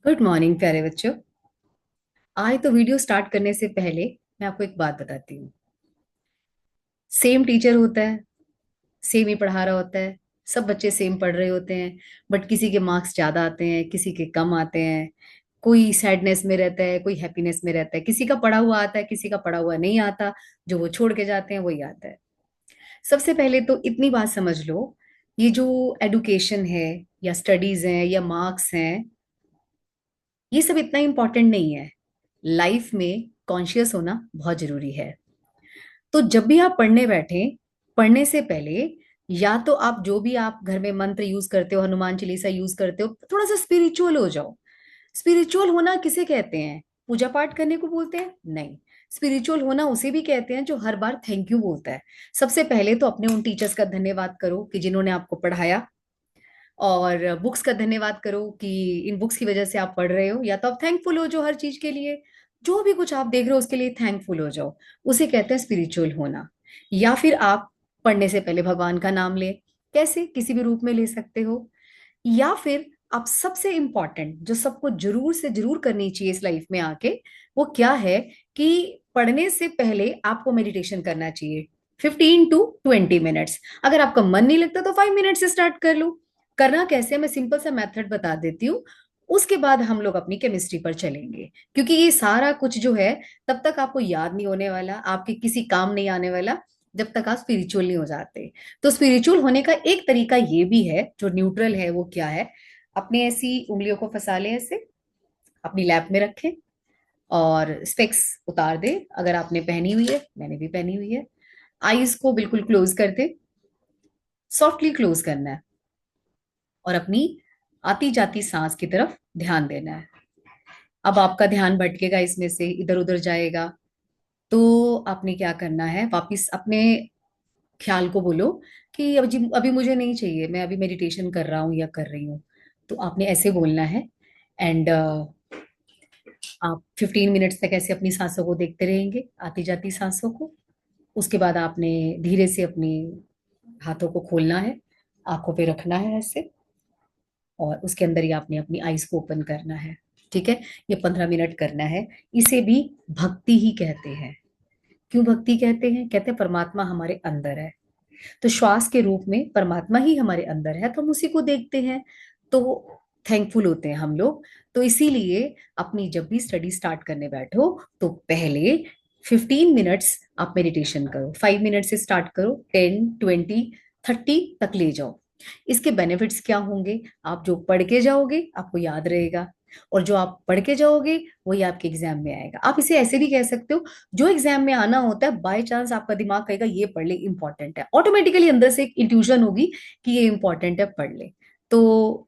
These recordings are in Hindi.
गुड मॉर्निंग प्यारे बच्चों। आज तो वीडियो स्टार्ट करने से पहले मैं आपको एक बात बताती हूँ। सेम टीचर होता है, सेम ही पढ़ा रहा होता है, सब बच्चे सेम पढ़ रहे होते हैं। बट किसी के मार्क्स ज्यादा आते हैं, किसी के कम आते हैं। कोई सैडनेस में रहता है, कोई हैप्पीनेस में रहता है, किसी का पढ़ा हुआ आता है, किसी का पढ़ा हुआ नहीं आता। जो वो छोड़ के जाते हैं वही आता है। सबसे पहले तो इतनी बात समझ लो, ये जो एडुकेशन है या स्टडीज हैं या मार्क्स हैं, ये सब इतना इम्पोर्टेंट नहीं है। लाइफ में कॉन्शियस होना बहुत जरूरी है। तो जब भी आप पढ़ने बैठे, पढ़ने से पहले या तो आप जो भी आप घर में मंत्र यूज करते हो, हनुमान चालीसा यूज करते हो, थोड़ा सा स्पिरिचुअल हो जाओ। स्पिरिचुअल होना किसे कहते हैं? पूजा पाठ करने को बोलते हैं? नहीं। स्पिरिचुअल होना उसे भी कहते हैं जो हर बार थैंक यू बोलता है। सबसे पहले तो अपने उन टीचर्स का धन्यवाद करो कि जिन्होंने आपको पढ़ाया, और बुक्स का धन्यवाद करो कि इन बुक्स की वजह से आप पढ़ रहे हो। या तो आप थैंकफुल हो जो हर चीज के लिए, जो भी कुछ आप देख रहे हो उसके लिए थैंकफुल हो जाओ। उसे कहते हैं स्पिरिचुअल होना। या फिर आप पढ़ने से पहले भगवान का नाम ले, कैसे किसी भी रूप में ले सकते हो। या फिर आप सबसे इंपॉर्टेंट जो सबको जरूर से जरूर करनी चाहिए इस लाइफ में आके, वो क्या है कि पढ़ने से पहले आपको मेडिटेशन करना चाहिए। 15 to 20 मिनट्स। अगर आपका मन नहीं लगता तो 5 मिनट से स्टार्ट कर लो। करना कैसे है, मैं सिंपल सा मेथड बता देती हूँ। उसके बाद हम लोग अपनी केमिस्ट्री पर चलेंगे, क्योंकि ये सारा कुछ जो है तब तक आपको याद नहीं होने वाला, आपके किसी काम नहीं आने वाला, जब तक आप स्पिरिचुअल नहीं हो जाते। तो स्पिरिचुअल होने का एक तरीका ये भी है जो न्यूट्रल है, वो क्या है? अपने ऐसी उंगलियों को फंसा लें ऐसे, अपनी लैप में रखें, और स्पेक्स उतार दे अगर आपने पहनी हुई है, मैंने भी पहनी हुई है। आईज को बिल्कुल क्लोज कर दे, सॉफ्टली क्लोज करना है, और अपनी आती जाती सांस की तरफ ध्यान देना है। अब आपका ध्यान भटकेगा, इसमें से इधर उधर जाएगा, तो आपने क्या करना है, वापिस अपने ख्याल को बोलो कि अभी अभी मुझे नहीं चाहिए, मैं अभी मेडिटेशन कर रहा हूँ या कर रही हूँ। तो आपने ऐसे बोलना है। एंड आप 15 मिनट्स तक ऐसे अपनी सांसों को देखते रहेंगे, आती जाती सांसों को। उसके बाद आपने धीरे से अपनी हाथों को खोलना है, आंखों पे रखना है ऐसे, और उसके अंदर ही आपने अपनी आईज को ओपन करना है। ठीक है? ये 15 मिनट करना है। इसे भी भक्ति ही कहते हैं। क्यों भक्ति कहते हैं? कहते हैं परमात्मा हमारे अंदर है, तो श्वास के रूप में परमात्मा ही हमारे अंदर है, तो हम उसी को देखते हैं। तो थैंकफुल होते हैं हम लोग। तो इसीलिए अपनी जब भी स्टडी स्टार्ट करने बैठो, तो पहले 15 मिनट्स आप मेडिटेशन करो। 5 मिनट से स्टार्ट करो, 10, 20, 30 तक ले जाओ। इसके बेनिफिट्स क्या होंगे? आप जो पढ़ के जाओगे आपको याद रहेगा, और जो आप पढ़ के जाओगे वही आपके एग्जाम में आएगा। आप इसे ऐसे भी कह सकते हो, जो एग्जाम में आना होता है, बाय चांस आपका दिमाग कहेगा ये पढ़ ले, इंपॉर्टेंट है, ऑटोमेटिकली अंदर से एक इंट्यूशन होगी कि ये इंपॉर्टेंट है, पढ़ ले। तो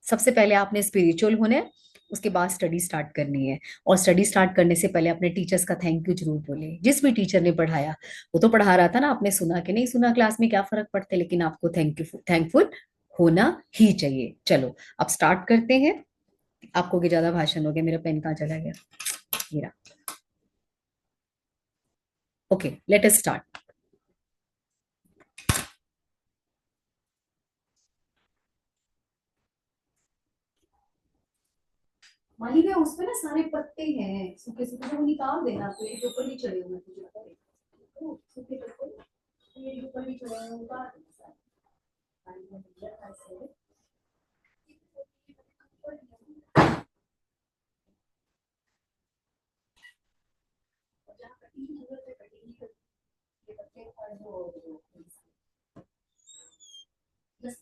सबसे पहले आपने स्पिरिचुअल होना है, उसके बाद स्टडी स्टार्ट करनी है। और स्टडी स्टार्ट करने से पहले अपने टीचर्स का थैंक यू जरूर बोले। जिस भी टीचर ने पढ़ाया, वो तो पढ़ा रहा था ना, आपने सुना कि नहीं सुना, क्लास में क्या फर्क पड़ता है, लेकिन आपको थैंकफुल होना ही चाहिए। चलो अब स्टार्ट करते हैं। आपको कि ज्यादा भाषण हो गया, मेरा पेन कहाँ चला गया? ये रहा। Okay, let us start. माही में उसमें ना सारे पत्ते हैं सूखे सूखे, तो वो निकाल देना, पेड़ के ऊपर नहीं चढ़े हुए तुझे पता है। तो सूखे पत्ते पेड़ के ऊपर नहीं चढ़े हुए, उतार देना सारे। पानी में डूब जाता है ऐसे। और जहाँ कटी की जरूरत है कटी की, ये पत्ते और जो बस।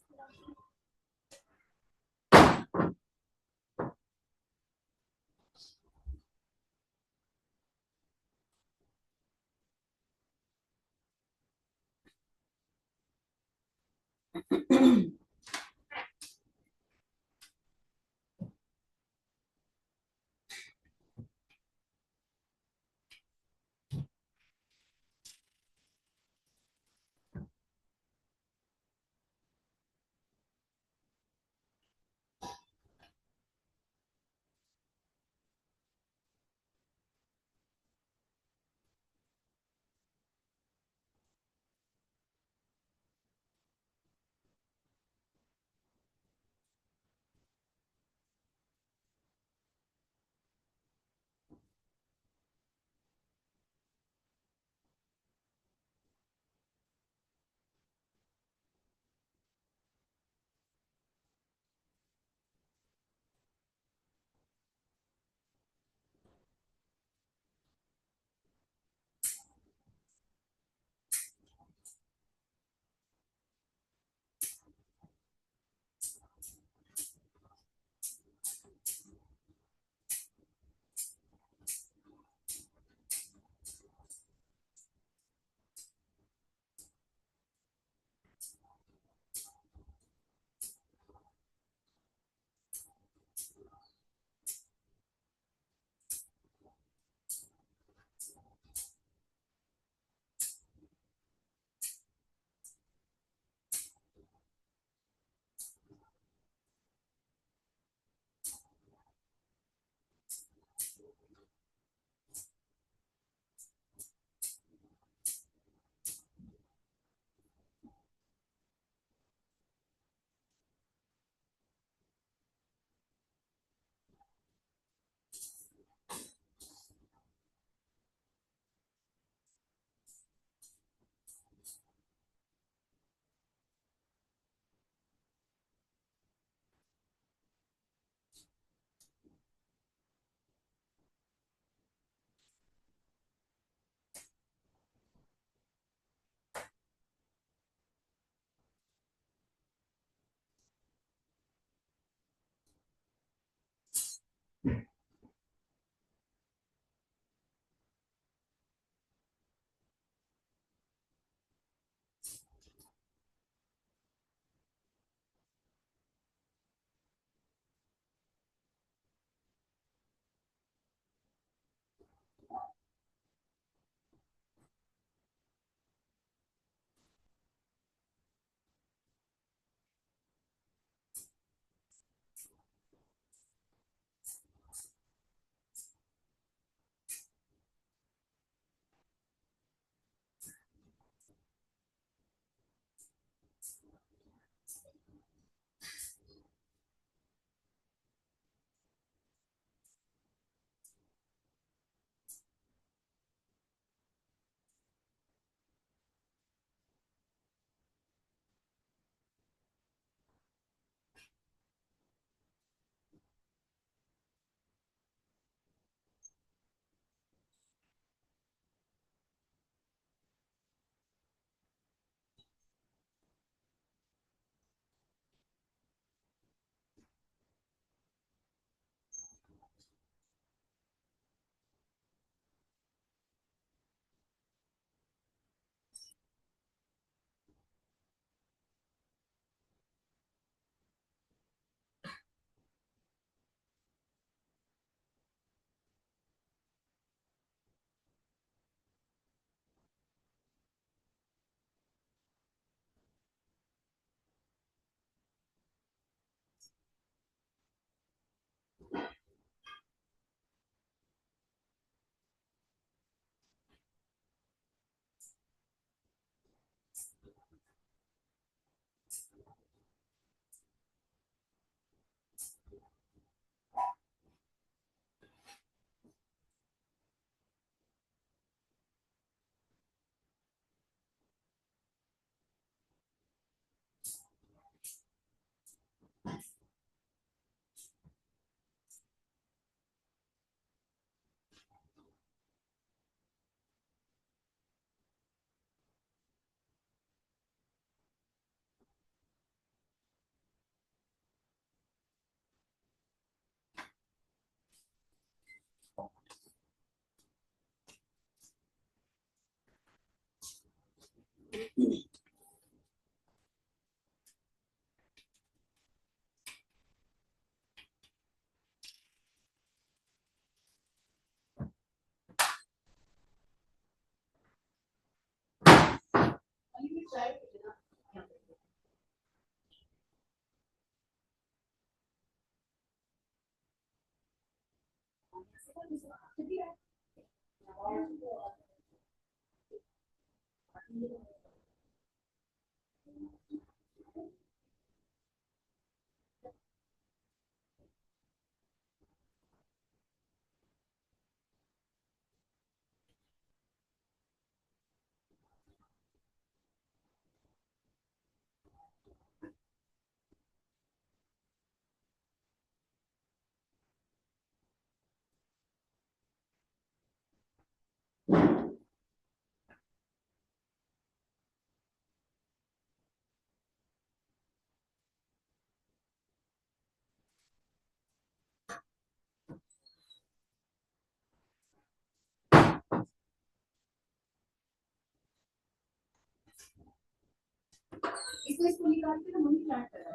इसको निकाल के ना मनी प्लांट करा।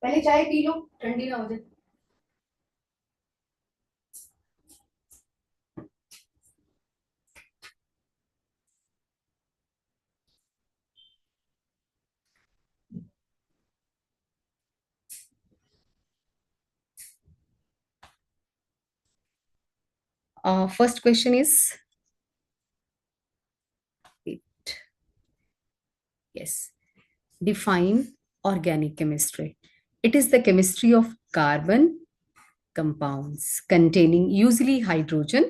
पहले चाय पी लो, ठंडी ना हो जाए। First question is it. Yes. Define organic chemistry. It is the chemistry of carbon compounds containing usually hydrogen,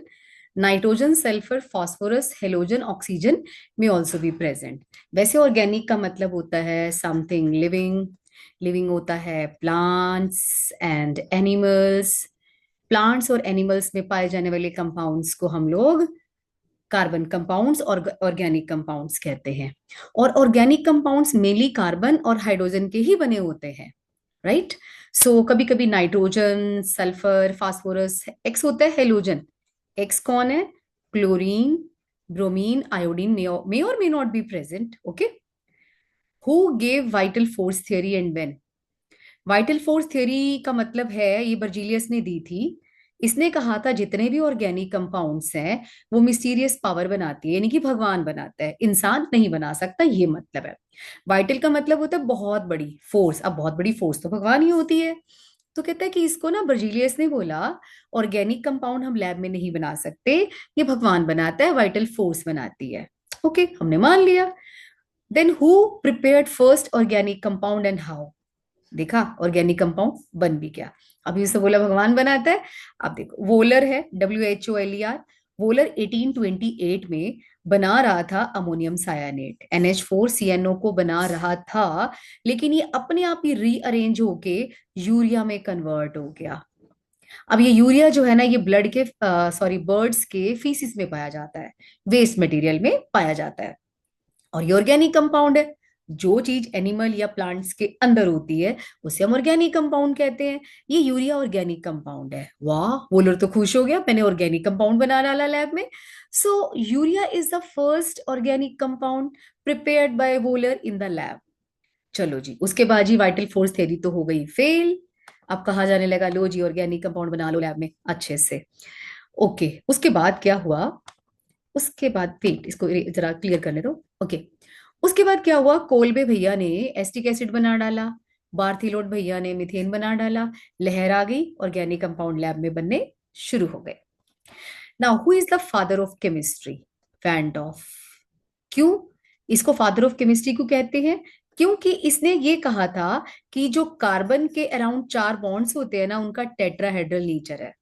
nitrogen, sulfur, phosphorus, halogen, oxygen may also be present. वैसे ऑर्गेनिक का मतलब होता है समथिंग लिविंग, लिविंग होता है प्लांट्स एंड एनिमल्स, प्लांट्स और एनिमल्स में पाए जाने वाले कंपाउंड्स को हम लोग कार्बन कंपाउंड्स और ऑर्गेनिक कंपाउंड्स कहते हैं। और ऑर्गेनिक कंपाउंड्स मेनली कार्बन और हाइड्रोजन के ही बने होते हैं, राइट। सो कभी कभी नाइट्रोजन, सल्फर, फास्फोरस, एक्स होता है हेलोजन। एक्स कौन है? Chlorine, bromine, iodine may or may not be present. Okay. Who gave vital force theory and when? Vital force theory का मतलब है, ये बर्जीलियस ने दी थी। इसने कहा था जितने भी ऑर्गेनिक कंपाउंड्स हैं वो मिस्टीरियस पावर बनाती है, यानी कि भगवान बनाता है, इंसान नहीं बना सकता, ये मतलब है। वाइटल का मतलब होता है बहुत बड़ी फोर्स। अब बहुत बड़ी फोर्स तो भगवान ही होती है। तो कहता है कि इसको ना बर्जीलियस ने बोला ऑर्गेनिक कंपाउंड हम लैब में नहीं बना सकते, ये भगवान बनाता है, वाइटल फोर्स बनाती है। ओके, हमने मान लिया। Then who prepared first organic compound and how? देखा, ऑर्गेनिक कंपाउंड बन भी गया। अभी उससे बोला भगवान बनाता है। अब देखो, वोलर है, WHOLER। वोलर 1828 में बना रहा था अमोनियम सायानेट, NH4CNO को बना रहा था, लेकिन ये अपने आप ही रीअरेंज होके यूरिया में कन्वर्ट हो गया। अब ये यूरिया जो है ना, ये ब्लड के सॉरी बर्ड्स के फीसिस में पाया जाता है, वेस्ट मटेरियल में पाया जाता है, और ये ऑर्गेनिक कंपाउंड है। जो चीज एनिमल या प्लांट्स के अंदर होती है उसे हम ऑर्गेनिक कंपाउंड कहते हैं। ये यूरिया ऑर्गेनिक कंपाउंड है। वाह, वोलर तो खुश हो गया, मैंने ऑर्गेनिक कंपाउंड बना डाला लैब में। So urea is the first organic compound prepared by Wohler in the lab. चलो जी, उसके बाद जी वाइटल फोर्स थ्योरी तो हो गई फेल। अब कहा जाने लगा लो जी ऑर्गेनिक कंपाउंड बना लो लैब में अच्छे से। ओके, उसके बाद क्या हुआ? उसके बाद वेट, इसको जरा क्लियर करने दो। ओके, उसके बाद क्या हुआ? कोलबे भैया ने एस्टिक एसिड बना डाला, बार्थिलोट भैया ने मीथेन बना डाला, लहर आ गई, ऑर्गेनिक कंपाउंड लैब में बनने शुरू हो गए। Now who is the father of chemistry? Van't Hoff. क्यों इसको फादर ऑफ केमिस्ट्री क्यों कहते हैं? क्योंकि इसने ये कहा था कि जो कार्बन के अराउंड चार बॉन्ड्स होते हैं ना, उनका टेट्राहेड्रल नेचर है।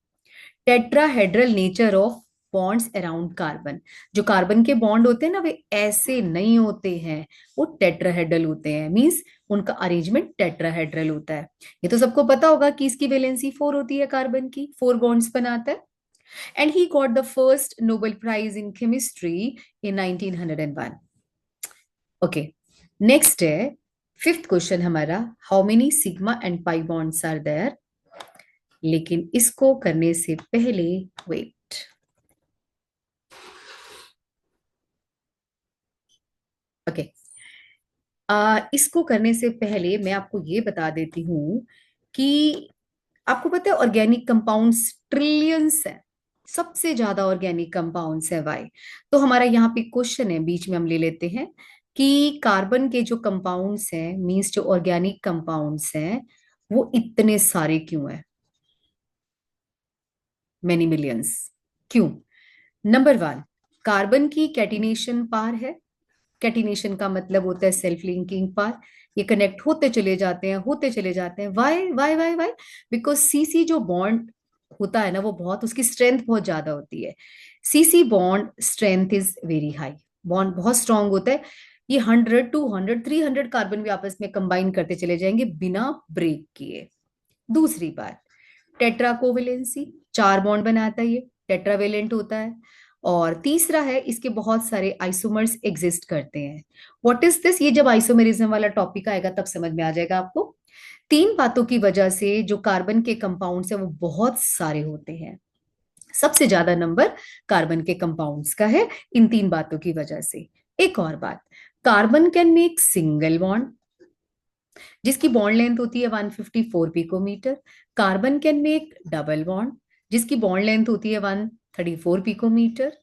Tetrahedral nature of bonds around carbon. जो कार्बन के बॉन्ड होते हैं ना, वे ऐसे नहीं होते हैं, वो टेट्राहेड्रल होते हैं। मींस उनका अरेंजमेंट टेट्राहेड्रल होता है। ये तो सबको पता होगा कि इसकी वैलेंसी 4 होती है, कार्बन की 4 बॉन्ड्स बनाता है। And he got the first Nobel prize in chemistry in 1901। Okay, next है फिफ्थ क्वेश्चन हमारा, how many sigma and pi bonds are there? लेकिन इसको करने से पहले वेट, ओके, इसको करने से पहले मैं आपको ये बता देती हूँ कि आपको पता है ऑर्गेनिक कंपाउंड्स ट्रिलियंस है, सबसे ज्यादा ऑर्गेनिक कंपाउंड्स है। वाई? तो हमारा यहाँ पे क्वेश्चन है, बीच में हम ले लेते हैं कि कार्बन के जो कंपाउंड्स हैं, मींस जो ऑर्गेनिक कंपाउंड्स हैं, वो इतने सारे क्यों है? मैनी मिलियंस क्यों? नंबर वन, कार्बन की कैटिनेशन पार है। कैटिनेशन का मतलब होता है सेल्फ लिंकिंग पार। ये कनेक्ट होते चले जाते हैं, होते चले जाते हैं। Why why why why? Because CC जो बॉन्ड होता है ना, वो बहुत, उसकी स्ट्रेंथ बहुत ज्यादा होती है। CC bond strength is very high. Bond बहुत स्ट्रांग होता है। ये 100, 200, 300 कार्बन भी आपस में कंबाइन करते चले जाएंगे बिना ब्रेक किए। दूसरी बात, टेट्रा कोवेलेंसी, चार बॉन्ड बनाता है ये, टेट्रावेलेंट होता है। और तीसरा है, इसके बहुत सारे आइसोमर्स एग्जिस्ट करते हैं। What is this? ये जब आइसोमेरिज्म वाला टॉपिक आएगा तब समझ में आ जाएगा आपको। तीन बातों की वजह से जो कार्बन के कंपाउंड्स है वो बहुत सारे होते हैं। सबसे ज्यादा नंबर कार्बन के कंपाउंड्स का है इन तीन बातों की वजह से। एक और बात, carbon can make single bond जिसकी बॉन्ड लेंथ होती है 154 picometre. Carbon can make double bond जिसकी बॉन्ड लेंथ होती है 134 picometre.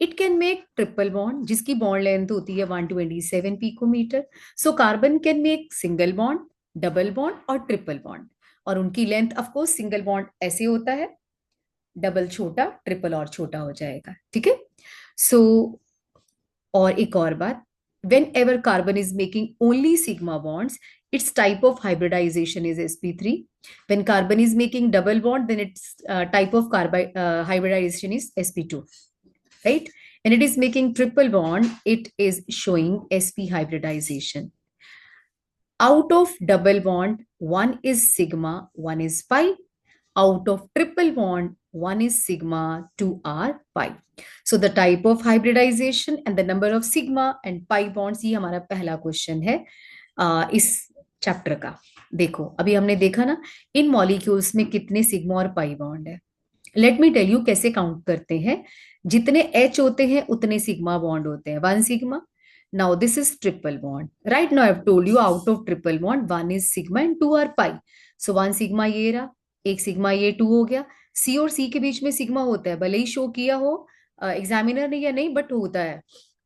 It can make triple bond जिसकी बॉन्ड लेंथ होती है 127 picometre. So carbon can make single bond, double bond और ट्रिपल बॉन्ड। और उनकी length of course, single bond ऐसे होता है, डबल छोटा, ट्रिपल और छोटा हो जाएगा। ठीक है। सो और एक और बात, whenever carbon is making only sigma bonds, its type of hybridization is sp3. When carbon is making double bond, then its type of hybridization is sp2, right? And it is making triple bond, it is showing sp hybridization. Out of double bond, one is sigma, one is pi. Out of triple bond, one is sigma, two are pi. So the type of hybridization and the number of sigma and pi bonds, ये हमारा पहला क्वेश्चन है इस चैप्टर का। देखो, अभी हमने देखा ना इन मॉलिक्यूल्स में कितने सिग्मा और पाई बॉन्ड है। लेट मी टेल यू कैसे काउंट करते हैं। जितने एच होते हैं उतने सिग्मा बॉन्ड होते हैं, one sigma. Now this is triple bond, right? Now I have told you out of triple bond one is sigma and two are pi. So one sigma ये रहा, एक सिग्मा ये टू हो गया। सी और सी के बीच में सिग्मा होता है, भले ही शो किया हो एग्जामिनर ने या नहीं, बट होता है।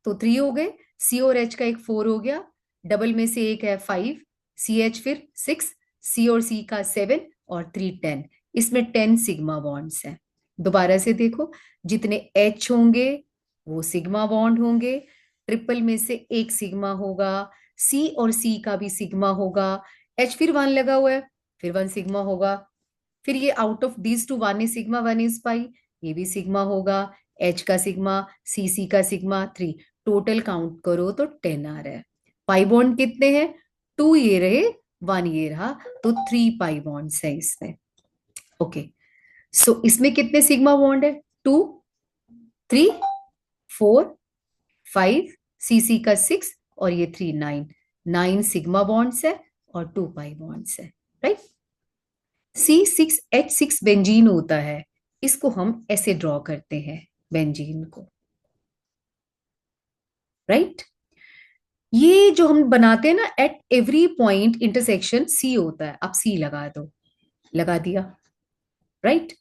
तो थ्री हो गए, सी और एच का एक फोर हो गया, डबल में से एक है फाइव, सी एच फिर सिक्स, सी और सी का सेवन, और थ्री टेन। इसमें 10 सिग्मा बॉन्ड्स हैं। दोबारा से देखो, जितने एच होंगे वो सिग्मा बॉन्ड होंगे, ट्रिपल में से एक सिग्मा होगा, सी और सी का भी सिग्मा होगा, एच फिर वन लगा हुआ है, फिर वन सिग्मा होगा। फिर ये out of these two one is sigma one is pi, ये भी सिग्मा होगा, एच का सिग्मा, सी का सिग्मा, थ्री। टोटल काउंट करो तो 10 आ रहा है। पाई बॉन्ड कितने हैं? टू ये रहे, वन ये रहा, तो थ्री पाई बॉन्ड्स है इसमें। ओके, सो इसमें कितने सिग्मा बॉन्ड है? टू, थ्री, फोर, फाइव, सी का सिक्स, और ये three, nine. Nine sigma bonds है और टू पाई बॉन्ड्स है, राइट? C6H6 बेंजीन होता है, इसको हम ऐसे ड्रॉ करते हैं बेंजीन को, राइट? ये जो हम बनाते हैं ना, at every point intersection C होता है, आप सी लगा दो, लगा दिया, right?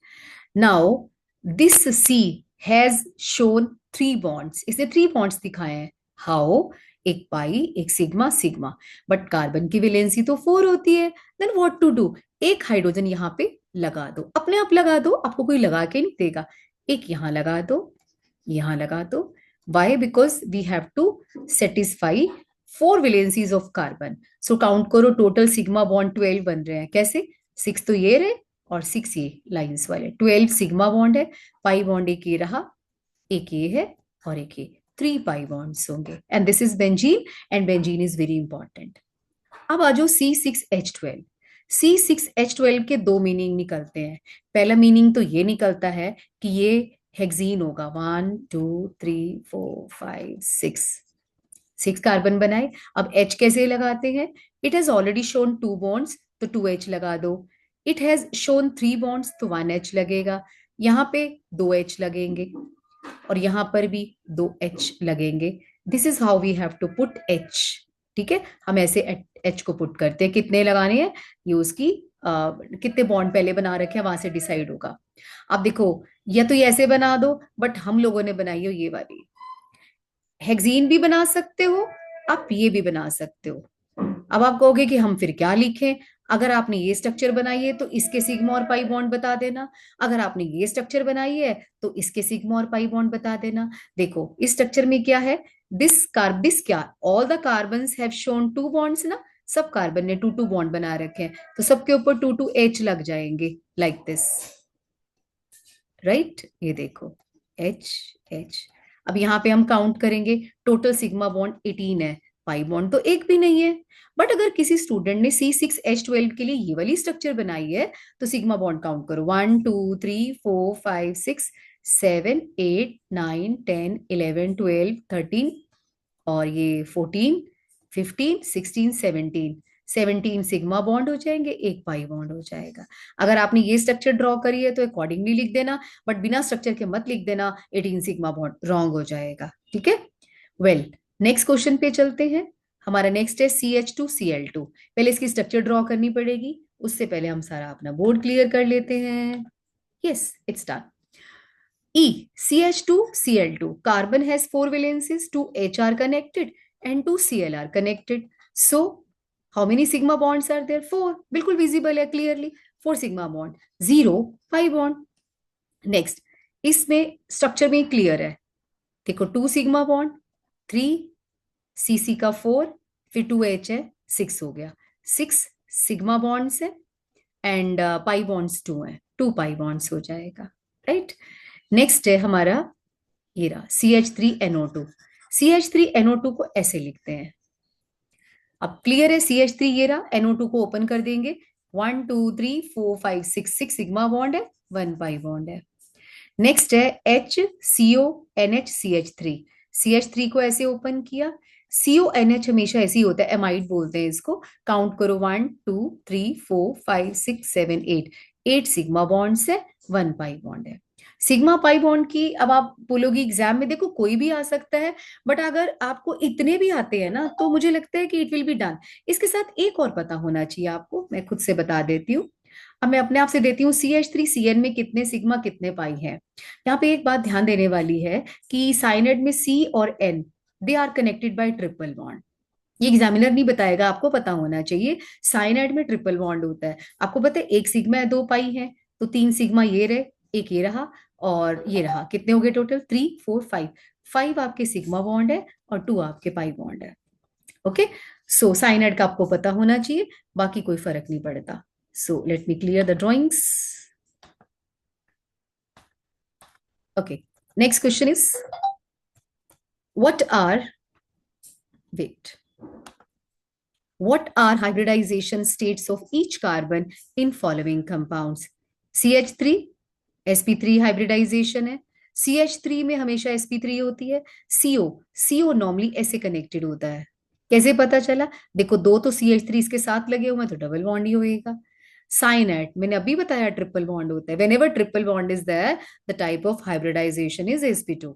Now this C has shown three bonds, इसने थ्री बॉन्ड्स दिखाए हैं। हाउ? एक पाई, एक सिग्मा, सिग्मा। बट कार्बन की वैलेंसी तो फोर होती है, देन व्हाट टू डू? एक हाइड्रोजन यहाँ पे लगा दो, अपने आप लगा दो, आपको कोई लगा के नहीं देगा। एक यहाँ लगा दो, यहाँ लगा दो। Why? Because we have to satisfy four valencies of carbon. So count करो, टोटल सिग्मा बॉन्ड 12 बन रहे हैं। कैसे? सिक्स तो ये रहे और सिक्स ये लाइंस वाले, 12 सिग्मा बॉन्ड है। पाई बॉन्ड एक ये रहा, एक ये है, और एक ये, थ्री पाई बॉन्ड्स होंगे। And this is benzene, and benzene is very important. अब आ जाओ C6H12। C6H12 के दो मीनिंग निकलते हैं। पहला मीनिंग तो ये निकलता है कि ये हेक्सीन होगा, one two three four five six, six carbon बनाए। अब H कैसे लगाते हैं? It has already shown two bonds, तो टू H लगा दो। It has shown three bonds, तो वन H लगेगा। यहाँ पे दो H लगेंगे, और यहां पर भी दो एच लगेंगे। This is how we have to put H. ठीक है, हम ऐसे एच को पुट करते हैं। कितने लगाने हैं ये उसकी कितने बॉन्ड पहले बना रखे हैं वहां से डिसाइड होगा। अब देखो, या तो ये ऐसे बना दो, बट हम लोगों ने बनाई हो ये वाली। हेक्सीन भी बना सकते हो, आप ये भी बना सकते हो। अब आप कहोगे कि हम फिर क्या लिखें? अगर आपने ये स्ट्रक्चर बनाई है तो इसके सिग्मा और पाई बॉन्ड बता देना। अगर आपने ये स्ट्रक्चर बनाई है तो इसके सिग्मा और पाई बॉन्ड बता देना। देखो इस स्ट्रक्चर में क्या है, दिस क्या, all the carbons have shown two bonds ना, सब कार्बन ने टू टू बॉन्ड बना रखे हैं, तो सबके ऊपर टू टू एच लग जाएंगे, लाइक दिस, राइट? ये देखो, एच, एच। अब यहाँ पे हम काउंट करेंगे, टोटल सिग्मा बॉन्ड 18 है, पाई बॉन्ड तो एक भी नहीं है। बट अगर किसी स्टूडेंट ने C6H12 के लिए ये वाली स्ट्रक्चर बनाई है, तो सिग्मा बॉन्ड काउंट करो, one two three four five six seven eight nine ten eleven twelve thirteen, और ये 14, 15, 16, 17। 17 सिग्मा बॉन्ड हो जाएंगे, एक पाई बॉन्ड हो जाएगा। अगर आपने ये स्ट्रक्चर ड्रॉ करी है तो अकॉर्डिंगली लिख देना, बट बिना स्ट्रक्चर के मत लिख देना, 18 सिग्मा बॉन्ड रॉन्ग हो जाएगा। ठीक है, वेल, नेक्स्ट क्वेश्चन पे चलते हैं। हमारा नेक्स्ट है CH2Cl2। पहले इसकी स्ट्रक्चर ड्रॉ करनी पड़ेगी, उससे पहले हम सारा अपना बोर्ड क्लियर कर लेते हैं। Yes, it's done. E, CH2Cl2. Carbon has four valencies, two H are connected and two Cl are connected. So, how many sigma bonds are there? Four. बिल्कुल visible है clearly. Four sigma bond. Zero pi bond. Next, इसमें स्ट्रक्चर में क्लियर है। देखो, two sigma bond, three, Cc का फोर, फिर टू H है, सिक्स हो गया। सिक्स सिग्मा बॉन्ड्स है एंड पाई बॉन्ड्स टू है, टू पाई बॉन्ड्स हो जाएगा, राइट? नेक्स्ट है हमारा ये रहा CH3NO2। CH3NO2 को ऐसे लिखते हैं। अब क्लियर है, CH3 ये रहा, NO2 को ओपन कर देंगे, one two three four five six, six sigma bond है, वन पाई बॉन्ड है। नेक्स्ट है HCONH CH3। CH3 को ऐसे ओपन किया, CONH हमेशा ऐसे ही होता है, एमाइड बोलते हैं इसको। काउंट करो, one two three four five six seven eight, 8 sigma bond से 1 पाई बॉन्ड है। सिग्मा पाई बॉन्ड की अब आप बोलोगी एग्जाम में देखो कोई भी आ सकता है, बट अगर आपको इतने भी आते हैं ना तो मुझे लगता है कि इट विल बी डन। इसके साथ एक और पता होना चाहिए आपको, मैं खुद से बता देती हूँ। अब मैं अपने आप से देती हूँ, CH3CN में कितने सिग्मा कितने पाई है। यहाँ पे एक बात ध्यान देने वाली है कि साइनाइड में C और N they are connected by triple bond. ये एग्जामिनर नहीं बताएगा, आपको पता होना चाहिए। साइनाइड में ट्रिपल बॉन्ड होता है, आपको पता है एक सिग्मा है 2 पाई है, तो 3 सिग्मा ये रहे, एक ये रहा और ये रहा, कितने हो गए टोटल 3 4 5। 5 आपके सिग्मा बॉन्ड है और 2 आपके पाई बॉन्ड है। ओके, सो साइनाइड का आपको पता होना चाहिए, बाकी कोई फर्क नहीं पड़ता। So let me clear the drawings. Okay, next question is what are, wait, what are hybridization states of each carbon in following compounds? CH3 sp3 hybridization है, CH3 में हमेशा sp3 होती है। CO नॉर्मली ऐसे कनेक्टेड होता है, कैसे पता चला? देखो दो तो CH3 इसके साथ लगे हुए हैं तो डबल बॉन्ड ही होएगा। साइनाइड मैंने अभी बताया ट्रिपल बॉन्ड होता है, whenever triple bond is there the type of hybridization is sp2,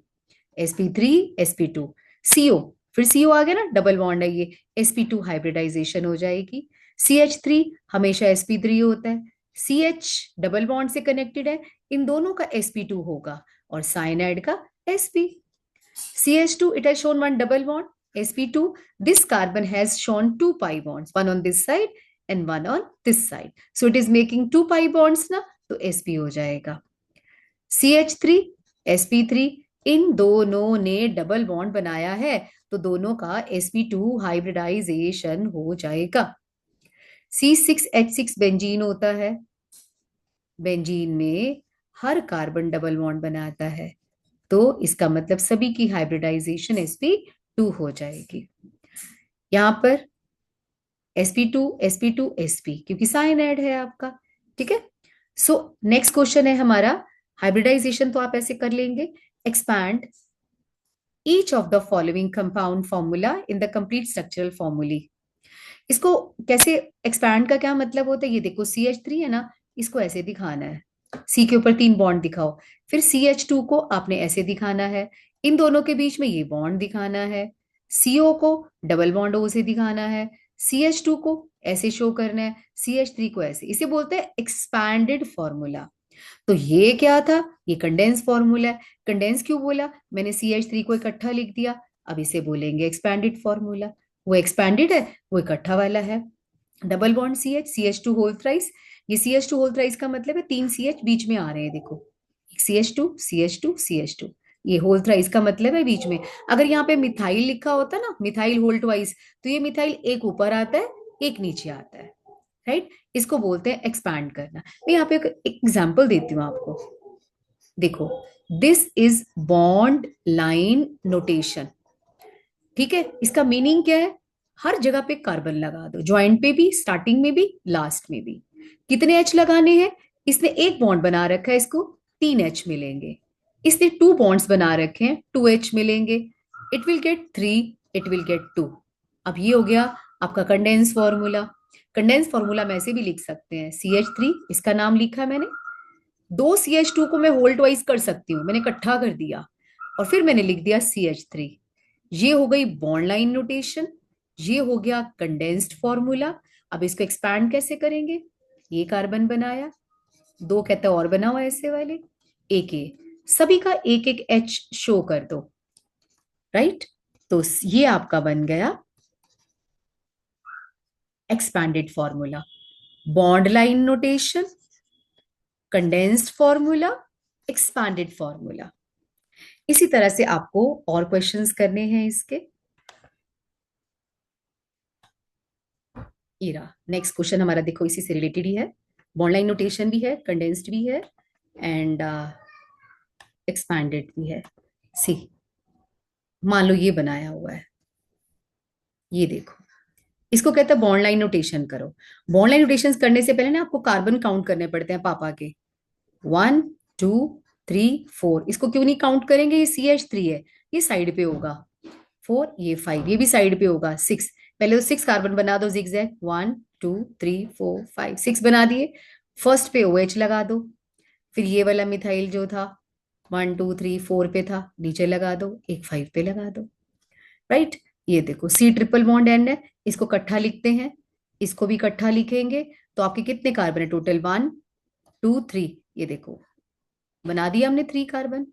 sp3 sp2। CO, फिर CO आ गया ना, डबल बॉन्ड है ये, sp2 हाइब्रिडाइजेशन हो जाएगी। CH3 हमेशा sp3 होता है, CH डबल बॉन्ड से कनेक्टेड है, इन दोनों का sp2 होगा और साइनाइड का sp। CH2 it has shown one double bond, sp2, this carbon has shown 2 pi bonds, one on this side and one on this side, so it is making 2 pi bonds ना, तो sp हो जाएगा। CH3 sp3, इन दोनों ने डबल बॉन्ड बनाया है तो दोनों का sp2 हाइब्रिडाइजेशन हो जाएगा। C6H6 बेंजीन होता है, बेंजीन में हर कार्बन डबल बॉन्ड बनाता है, तो इसका मतलब सभी की हाइब्रिडाइजेशन sp2 हो जाएगी। यहां पर sp2 sp2 sp, क्योंकि साइनाइड है आपका। ठीक है, सो नेक्स्ट क्वेश्चन है हमारा, हाइब्रिडाइजेशन तो आप ऐसे कर लेंगे, expand each of the following compound formula in the complete structural formulae. इसको कैसे, एक्सपैंड का क्या मतलब होता है, ये देखो CH3 है ना, इसको ऐसे दिखाना है, C के ऊपर 3 बॉन्ड दिखाओ, फिर CH2 को आपने ऐसे दिखाना है, इन दोनों के बीच में ये बॉन्ड दिखाना है, CO को डबल बॉन्ड O से दिखाना है, CH2 को ऐसे शो करना है, CH3 को ऐसे, इसे बोलते हैं एक्सपैंडेड फॉर्मूला। तो ये क्या था, ये कंडेंस फॉर्मूला है। कंडेंस क्यों बोला, मैंने CH3 को इकट्ठा लिख दिया, अब इसे बोलेंगे एक्सपैंडेड फॉर्मूला। वो एक्सपैंडेड है, वो इकट्ठा वाला है। Double bond CH, CH2 whole thrice, ये CH2 होल थ्राइस का मतलब है 3 CH बीच में आ रहे हैं, देखो CH2 CH2 CH2, ये होल थ्राइस का मतलब है बीच में। अगर यहाँ पे मिथाइल लिखा होता ना, मिथाइल होल ट्वाइस, तो ये मिथाइल एक ऊपर आता है एक नीचे आता है, राइट। इसको बोलते हैं एक्सपैंड करना। मैं यहाँ पे एक एग्जांपल देती हूँ आपको, देखो this is bond line notation. ठीक है, इसका मीनिंग क्या है, हर जगह पे कार्बन लगा दो, ज्वाइंट पे भी, स्टार्टिंग में भी, लास्ट में भी। कितने एच लगाने हैं, इसने एक बॉन्ड बना रखा है, इसको 3 H मिलेंगे। इसने 2 बॉन्ड्स बना रखे हैं, 2 H मिलेंगे। It will get 3, it will get 2। अब ये हो गया आपका कंडेंस फॉर्मूला। कंडेंस फॉर्मूला में ऐसे भी लिख सकते हैं, CH3 इसका नाम लिखा है मैंने, 2 CH2 को मैं होल्ड वाइज कर सकती हूँ, मैंने इकट्ठा कर दिया और फिर मैंने लिख दिया CH3। ये हो गई बॉन्ड लाइन नोटेशन, ये हो गया कंडेंस्ड फॉर्मूला। अब इसको एक्सपैंड कैसे करेंगे, ये कार्बन बनाया, 2 कहता और बनाओ ऐसे वाले, एक सभी का एक एक H शो कर दो, राइट। तो ये आपका बन गया expanded formula, bond line notation, condensed formula, expanded formula. इसी तरह से आपको और क्वेश्चंस करने हैं इसके। इरा नेक्स्ट क्वेश्चन हमारा देखो इसी से रिलेटेड ही है, बॉन्ड लाइन नोटेशन भी है, कंडेंस्ड भी है एंड एक्सपैंडेड भी है। सी, मान लो ये बनाया हुआ है, ये देखो, इसको कहते हैं बॉन्ड लाइन नोटेशन करो। बॉन्ड लाइन नोटेशन करने से पहले ना आपको कार्बन काउंट करने पड़ते हैं पापा के, 1 2 3 4। इसको क्यों नहीं काउंट करेंगे, ये CH3 है, ये साइड पे होगा, 4 ये 5, ये भी साइड पे होगा, 6। पहले तो 6 कार्बन बना दो जिगजैग, 1 2 3 4 5 6 बना दिए। फर्स्ट पे OH लगा दो, फिर ये वाला मिथाइल जो था 1 2 3 4 पे था, नीचे लगा दो, एक 5 पे लगा दो। राइट, ये देखो C ट्रिपल बॉन्ड N है, इसको इकट्ठा लिखते हैं, इसको भी इकट्ठा लिखेंगे, तो आपके कितने कार्बन है टोटल? 1 2 3। ये देखो बना दिया हमने 3 कार्बन।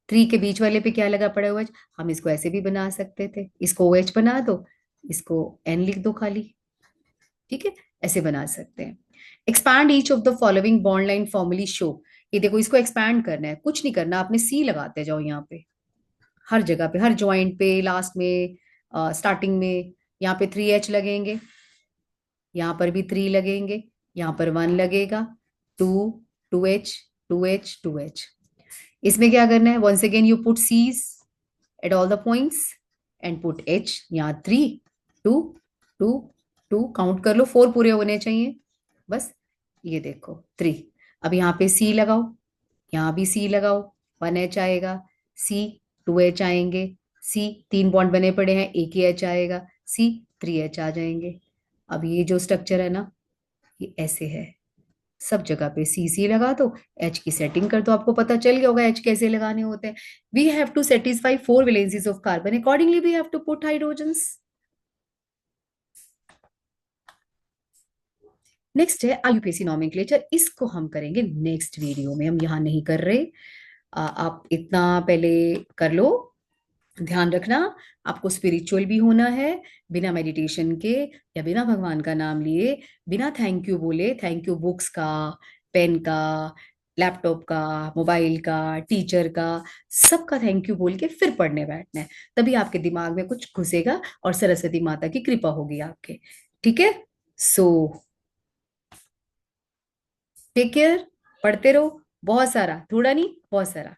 3 के बीच वाले पे क्या लगा पड़ा हुआ है? हम इसको ऐसे भी बना सकते थे, इसको OH बना दो, इसको N लिख दो खाली। ठीक है, ऐसे बना सकते हैं। Expand each of the following bond line formally show. ये देखो इसको एक्सपैंड करना है, कुछ नहीं करना, आपने C लगाते जाओ यहाँ पे, हर जगह पे, हर ज्वाइंट पे, लास्ट में, स्टार्टिंग में। यहाँ पे 3H लगेंगे, यहाँ पर भी 3 लगेंगे, यहाँ पर 1 लगेगा, 2, 2H, 2H, 2H। इसमें क्या करना है? Once again you put Cs at all the points and put H। यहाँ 3, 2, 2, 2 काउंट कर लो, 4 पूरे होने चाहिए बस। ये देखो 3। अब यहाँ पे C लगाओ, यहाँ भी C लगाओ, 1H आएगा, C 2H आएंगे, C 3 बॉन्ड बने पड़े हैं, एक ही H आएगा, C 3H आ जाएंगे। अब ये जो स्ट्रक्चर है ना, ये ऐसे है, सब जगह पे CC लगा दो, H की सेटिंग कर दो, आपको पता चल गया होगा H कैसे लगाने होते हैं। We have to satisfy 4 valencies of carbon, accordingly we have to put hydrogens. Next है IUPAC नॉमेनक्लेचर, इसको हम करेंगे नेक्स्ट वीडियो में, हम यहाँ नहीं कर रहे। आप इतना पहले कर लो। ध्यान रखना, आपको स्पिरिचुअल भी होना है, बिना मेडिटेशन के या बिना भगवान का नाम लिए, बिना थैंक यू बोले, थैंक यू बुक्स का, पेन का, लैपटॉप का, मोबाइल का, टीचर का, सबका थैंक यू बोल के फिर पढ़ने बैठना है। तभी आपके दिमाग में कुछ घुसेगा और सरस्वती माता की कृपा होगी आपके। ठीक है, सो टेक केयर, पढ़ते रहो, बहुत सारा, थोड़ा नहीं बहुत सारा।